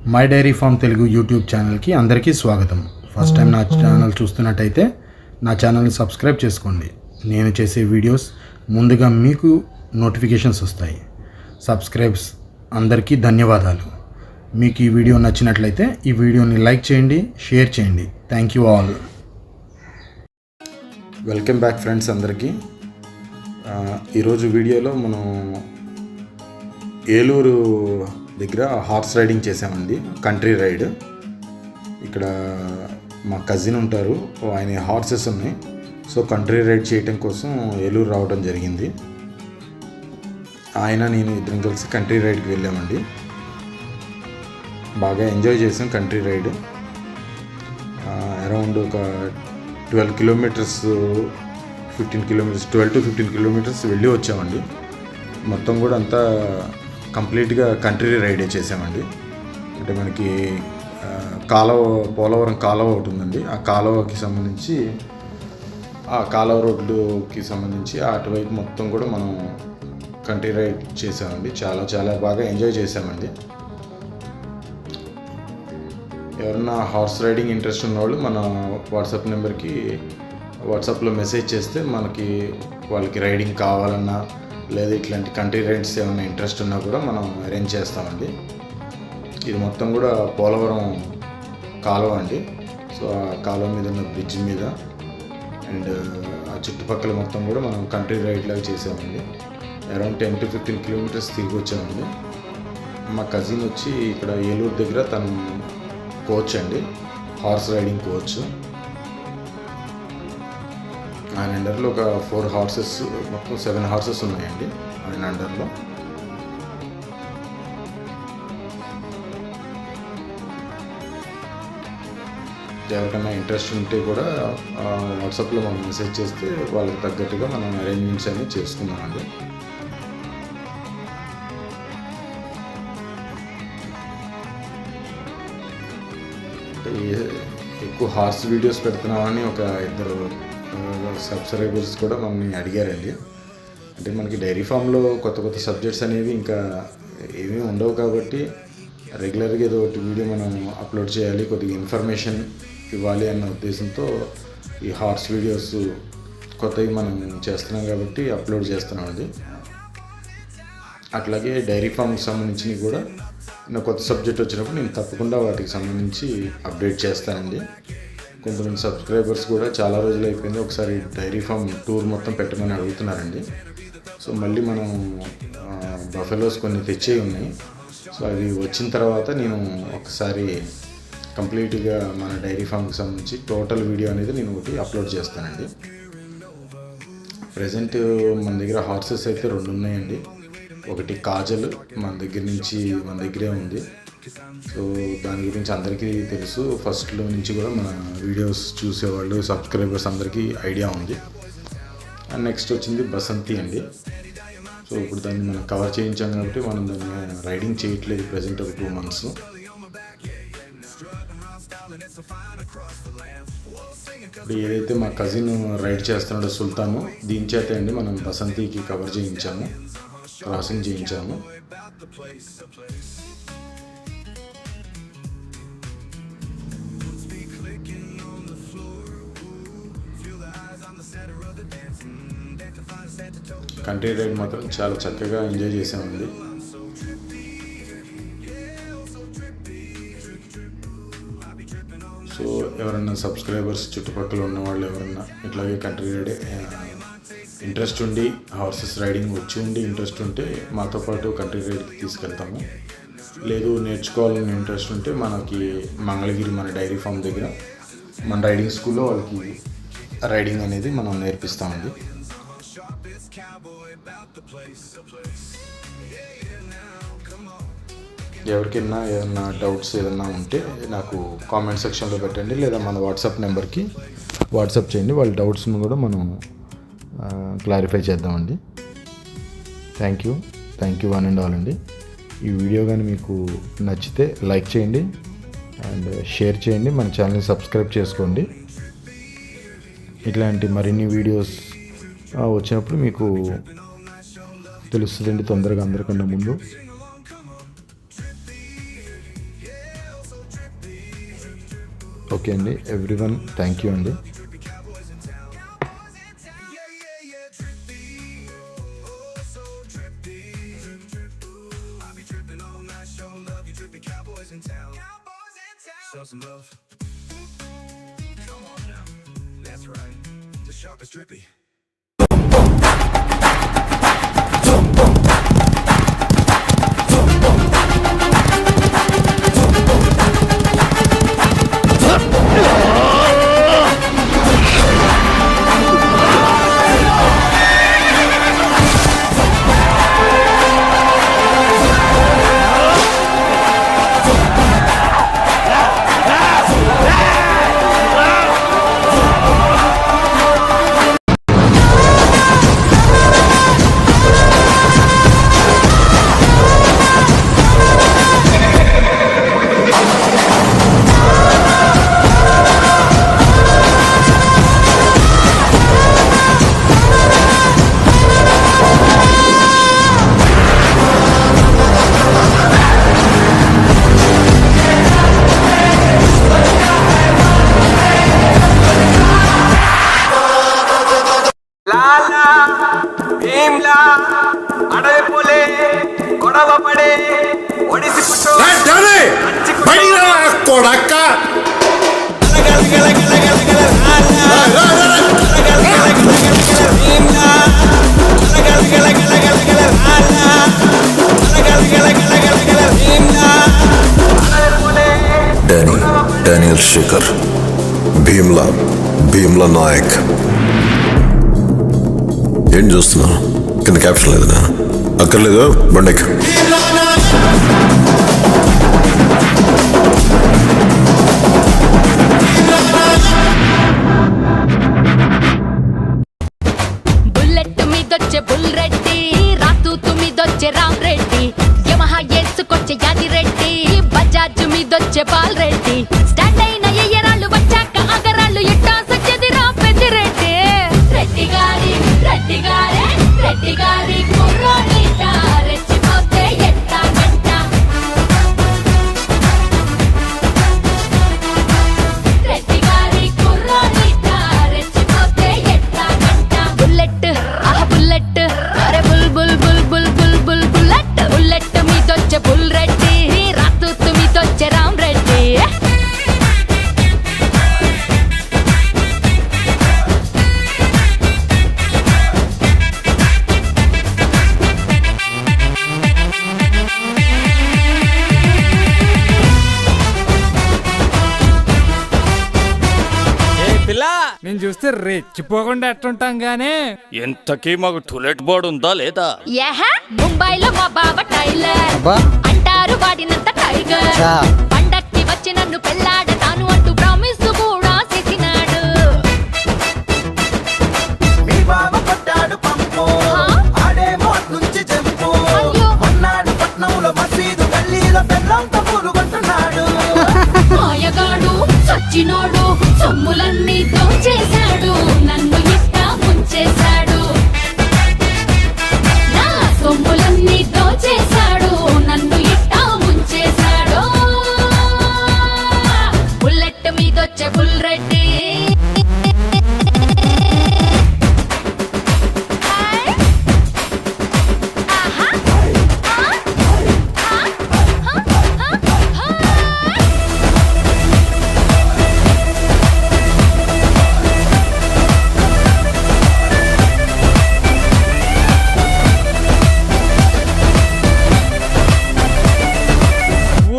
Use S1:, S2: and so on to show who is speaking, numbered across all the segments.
S1: My dairy farm Telugu YouTube ఛానల్కి అందరికీ స్వాగతం. ఫస్ట్ టైం నా ఛానల్ చూస్తున్నట్టయితే నా ఛానల్ని సబ్స్క్రైబ్ చేసుకోండి. నేను చేసే వీడియోస్ ముందుగా మీకు నోటిఫికేషన్స్ వస్తాయి. సబ్స్క్రైబ్స్ అందరికీ ధన్యవాదాలు. మీకు ఈ వీడియో నచ్చినట్లయితే ఈ వీడియోని లైక్ చేయండి, షేర్ చేయండి. Thank you all. Welcome back friends అందరికీ. ఈరోజు వీడియోలో మనం ఏలూరు దగ్గర హార్స్ రైడింగ్ చేసామండి, కంట్రీ రైడ్. ఇక్కడ మా కజిన్ ఉంటారు, ఆయన హార్సెస్ ఉన్నాయి. సో కంట్రీ రైడ్ చేయటం కోసం ఏలూరు రావడం జరిగింది. ఆయన నేను ఇద్దరం కలిసి కంట్రీ రైడ్కి వెళ్ళామండి. బాగా ఎంజాయ్ చేసాం కంట్రీ రైడ్. అరౌండ్ ఒక 12 కిలోమీటర్స్ 12 to 15 కిలోమీటర్స్ వెళ్ళి వచ్చామండి. మొత్తం కూడా అంతా కంప్లీట్గా కంట్రీ రైడే చేసామండి. అంటే మనకి పోలవరం కాలువ ఒకటి ఉందండి. ఆ కాలువకి సంబంధించి, ఆ కాలువ రోడ్డుకి సంబంధించి అటువైపు మొత్తం కూడా మనం కంట్రీ రైడ్ చేసామండి. చాలా చాలా బాగా ఎంజాయ్ చేసామండి. ఎవరన్నా హార్స్ రైడింగ్ ఇంట్రెస్ట్ ఉన్నవాళ్ళు మన వాట్సాప్ నెంబర్కి వాట్సాప్లో మెసేజ్ చేస్తే మనకి వాళ్ళకి రైడింగ్ కావాలన్నా లేదా ఇట్లాంటి కంట్రీ రైడ్స్ ఏమైనా ఇంట్రెస్ట్ ఉన్నా కూడా మనం అరేంజ్ చేస్తామండి. ఇది మొత్తం కూడా పోలవరం కాలువ అండి. సో ఆ కాలువ మీద ఉన్న బ్రిడ్జ్ మీద అండ్ ఆ చుట్టుపక్కల మొత్తం కూడా మనం కంట్రీ రైడ్ లాగా చేసామండి. అరౌండ్ 10 to 15 కిలోమీటర్స్ తిరిగి వచ్చామండి. మా కజిన్ వచ్చి ఇక్కడ ఏలూరు దగ్గర తను కోచ్ అండి, హార్స్ రైడింగ్ కోచ్. ఆయన అండర్లో ఒక 4 హార్సెస్, మొత్తం 7 హార్సెస్ ఉన్నాయండి ఆయన అండర్లో. ఎవరికైనా ఇంట్రెస్ట్ ఉంటే కూడా వాట్సాప్లో మనం మెసేజ్ చేస్తే వాళ్ళకి తగ్గట్టుగా మనం అరేంజ్మెంట్స్ అన్నీ చేసుకున్నామండి. అంటే ఎక్కువ హార్స్ వీడియోస్ పెడుతున్నామని ఒక 2 సబ్స్క్రైబర్స్ కూడా మమ్మల్ని అడిగారండి. అంటే మనకి డైరీ ఫామ్లో కొత్త సబ్జెక్ట్స్ అనేవి ఇంకా ఏమీ ఉండవు కాబట్టి రెగ్యులర్గా ఏదో ఒకటి వీడియో మనం అప్లోడ్ చేయాలి, కొద్దిగా ఇన్ఫర్మేషన్ ఇవ్వాలి అన్న ఉద్దేశంతో ఈ హార్స్ వీడియోస్ కొత్తవి మనం చేస్తున్నాం కాబట్టి అప్లోడ్ చేస్తున్నామండి. అట్లాగే డైరీ ఫామ్కి సంబంధించినవి కూడా నా కొత్త సబ్జెక్ట్ వచ్చినప్పుడు నేను తప్పకుండా వాటికి సంబంధించి అప్డేట్ చేస్తానండి. కొంతమంది సబ్స్క్రైబర్స్ కూడా చాలా రోజులు అయిపోయింది, ఒకసారి డైరీ ఫామ్ టూర్ మొత్తం పెట్టమని అడుగుతున్నారండి. సో మళ్ళీ మనం బఫెలోస్ కొన్ని తెచ్చే ఉన్నాయి. సో అవి వచ్చిన తర్వాత నేను ఒకసారి కంప్లీట్గా మన డైరీ ఫామ్కి సంబంధించి టోటల్ వీడియో అనేది నేను ఒకటి అప్లోడ్ చేస్తానండి. ప్రజెంట్ మన దగ్గర హార్సెస్ అయితే 2 ఉన్నాయండి. ఒకటి కాజల్ మన దగ్గరే ఉంది. సో దాని గురించి అందరికీ తెలుసు. ఫస్ట్లో నుంచి కూడా మన వీడియోస్ చూసేవాళ్ళు సబ్స్క్రైబర్స్ అందరికీ ఐడియా ఉంది. అండ్ నెక్స్ట్ వచ్చింది బసంతి అండి. సో ఇప్పుడు దాన్ని మనం కవర్ చేయించాం కాబట్టి మనం దాన్ని రైడింగ్ చేయట్లేదు ప్రజెంట్ ఒక 2 months. ఇప్పుడు ఏదైతే మా కజిన్ రైడ్ చేస్తున్నాడో సుల్తాను, దీని చేత అండి మనం బసంతికి కవర్ చేయించాము, క్రాసింగ్ చేయించాము. కంట్రీ రైడ్ మాత్రం చాలా చక్కగా ఎంజాయ్ చేసామండి. సో ఎవరన్నా సబ్స్క్రైబర్స్ చుట్టుపక్కల ఉన్న వాళ్ళు ఎవరన్నా ఇట్లాగే కంట్రీ రైడ్ ఇంట్రెస్ట్ ఉండి, హార్సెస్ రైడింగ్ వచ్చి ఉండి ఇంట్రెస్ట్ ఉంటే మాతో పాటు కంట్రీ రైడ్కి తీసుకెళ్తాము. లేదు నేర్చుకోవాలని ఇంట్రెస్ట్ ఉంటే మనకి మంగళగిరి మన డైరీ ఫామ్ దగ్గర మన రైడింగ్ స్కూల్లో వాళ్ళకి రైడింగ్ అనేది మనం నేర్పిస్తామండి. ఎవరికైనా ఏదైనా డౌట్స్ ఏదైనా ఉంటే నాకు కామెంట్ సెక్షన్లో పెట్టండి, లేదా మన వాట్సాప్ నెంబర్కి వాట్సాప్ చేయండి. వాళ్ళ డౌట్స్ను కూడా మనం క్లారిఫై చేద్దామండి. Thank you one and all అండి. ఈ వీడియో కానీ మీకు నచ్చితే లైక్ చేయండి అండ్ షేర్ చేయండి. మన ఛానల్ని సబ్స్క్రైబ్ చేసుకోండి. ఇట్లాంటి మరిన్ని వీడియోస్ వచ్చినప్పుడు మీకు తెలుస్తుందండి తొందరగా, అందరికన్నా ముందు. ఓకే అండి, ఎవ్రీవన్ థ్యాంక్ యూ అండి.
S2: Show some love. Come on now. That's right. The sharp is drippy.
S3: లాలా భీమ్లా అడవి పులే గొడవ పడే ఒడిసి
S4: కొడక్క డానియల్ శేఖర్, భీమ్లా నాయక్. ఏం చూస్తున్నా? కింద క్యాప్షన్ లేదనా? అక్కర్లేదు, బండెక్.
S5: బుల్లెట్ మీదొచ్చే బుల్ రెడ్డి, రాతూతు మీదొచ్చే రామ్ రెడ్డి, యమహా ఏసుకొచ్చే యాదిరెడ్డి, బజాజ్ మీదొచ్చే బాల్ రెడ్డి, స్టాండ్ అయిన ఎయ్యరాళ్ళు వచ్చాక అగరాళ్ళు ఇట్టా సచ్చెదిరా పెద్దిరెడ్డి. రెడ్డి గారి కుర్రోడిట రెచ్చిపోతే ఎట్టా గంట. రెడ్డి గారి కుర్రోడిట రెచ్చిపోతే ఎట్టా గంట. బుల్లెట్ బుల్లెట్ అరే bull bull bull bull bull bull bullet. Bullet మీదొచ్చే బుల్ రెడ్డి, రాతూతు మీదొచ్చే రామ్ రెడ్డి.
S6: నేను చూస్తే రెచ్చిపోకుండా ఎట్టుంటాం గానీ
S7: ఎంతకీ మాకు టూలెట్ బోర్డు ఉందా లేదా?
S5: ముంబైలో మా బావ టైలర్ అంటారు వాడినంత టైగర్. పండక్కి వచ్చి నన్ను పెళ్ళాడతాను అంటూ ప్రామిస్ కూడా చేసినాడు.
S8: మీ బావ పట్టాడు పంపు, ఆడేమో నుంచి జంపు. మొన్నాడు పట్నంలో మసీదు గల్లీలో బెల్లంతో పూలు కొంటున్నాడు.
S5: మాయగాడు సచ్చినోడు సొమ్ములన్నీ దోచేశాడు, నన్ను ఇట్టా ముంచేశాడు. నా సొమ్ములన్నీ దోచేశాడు, నన్ను ఇట్టా ముంచేశాడు. బుల్లెట్ మీదొచ్చే బుల్ రెడ్డి.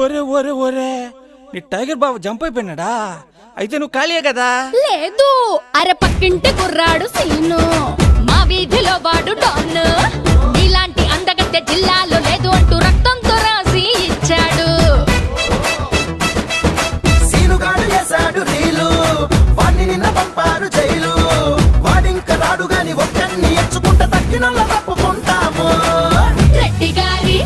S6: ఒరే ఒరే ఒరే, నీ టైగర్ బాబు జంప్ అయిపోయినాడా? అయితే నువ్వు ఖాళీయే కదా?
S5: లేదు, అరే పక్కింటి కుర్రాడు సీను, మా వీధిలో వాడు డాన్. ఇలాంటి అందగత్తె జిల్లాలో లేదు అంటూ రక్తంతో రాసి ఇచ్చాడు.
S8: సీనుగాడు వేశాడు రీలు, వాడిని నిన్న పంపారు జైలు. వాడింక రాడు గాని ఒక్కడిని ఎచ్చుకుంటే తగ్గినల్ల తప్పుకుంటాము.
S5: రెడ్డి గారి